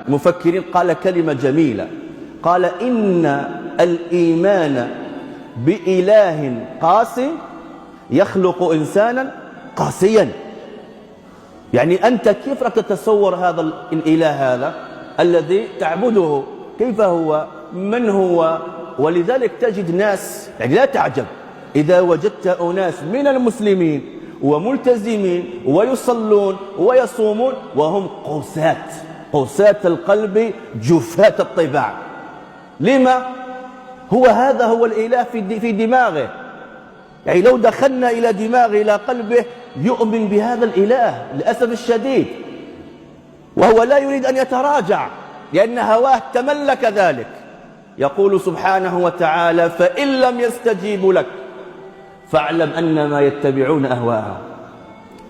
المفكرين قال كلمة جميلة، قال إن الإيمان بإله قاسي يخلق إنسانا قاسيا. يعني أنت كيف رح تتصور هذا الإله هذا الذي تعبده؟ كيف هو؟ من هو؟ ولذلك تجد ناس، يعني لا تعجب إذا وجدت أناس من المسلمين وملتزمين ويصلون ويصومون وهم قساة القلب جفاة الطباع. لما؟ هذا هو الإله في دماغه. يعني لو دخلنا إلى دماغه إلى قلبه يؤمن بهذا الإله للأسف الشديد، وهو لا يريد أن يتراجع لأن هواه تملك ذلك. يقول سبحانه وتعالى: فإن لم يستجيبوا لك فاعلم أنما يتبعون أهواءهم.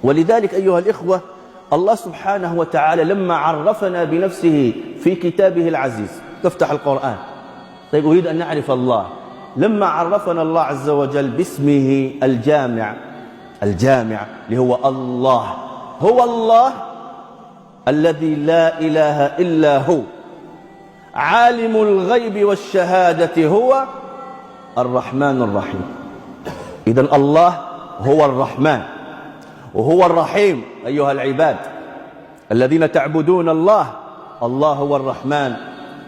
ولذلك أيها الإخوة، الله سبحانه وتعالى لما عرفنا بنفسه في كتابه العزيز، تفتح القرآن، طيب أريد أن نعرف الله. لما عرفنا الله عز وجل باسمه الجامع اللي هو الله، هو الله الذي لا إله إلا هو، عالم الغيب والشهادة، هو الرحمن الرحيم. إذن الله هو الرحمن وهو الرحيم. أيها العباد الذين تعبدون الله، الله هو الرحمن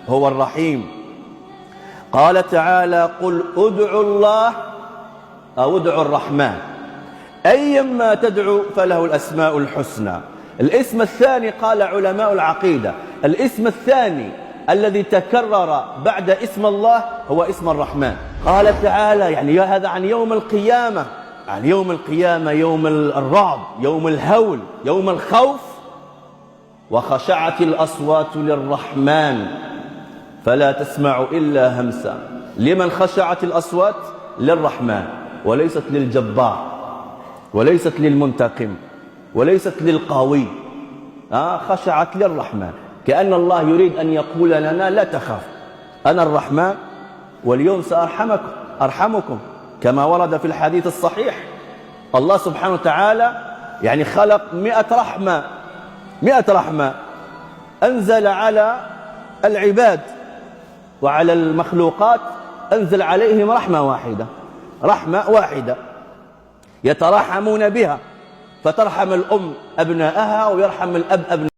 هو الرحيم. قال تعالى: قل ادعوا الله أو ادعوا الرحمن أيما تدعو فله الأسماء الحسنى. الاسم الثاني قال علماء العقيدة، الاسم الثاني الذي تكرر بعد اسم الله هو اسم الرحمن. قال تعالى يعني هذا عن يوم القيامة، عن يوم القيامة، يوم الرعب، يوم الهول، يوم الخوف. وخشعت الأصوات للرحمن فلا تسمع إلا همسا. لمن خشعت الأصوات؟ للرحمن، وليست للجبار، وليست للمنتقم، وليست للقوي. خشعت للرحمن، كأن الله يريد أن يقول لنا: لا تخاف، أنا الرحمن واليوم سأرحمكم، كما ورد في الحديث الصحيح. الله سبحانه وتعالى يعني خلق 100 رحمة أنزل على العباد وعلى المخلوقات، أنزل عليهم رحمة واحدة يتراحمون بها، فترحم الأم أبناءها ويرحم الأب أبناءها.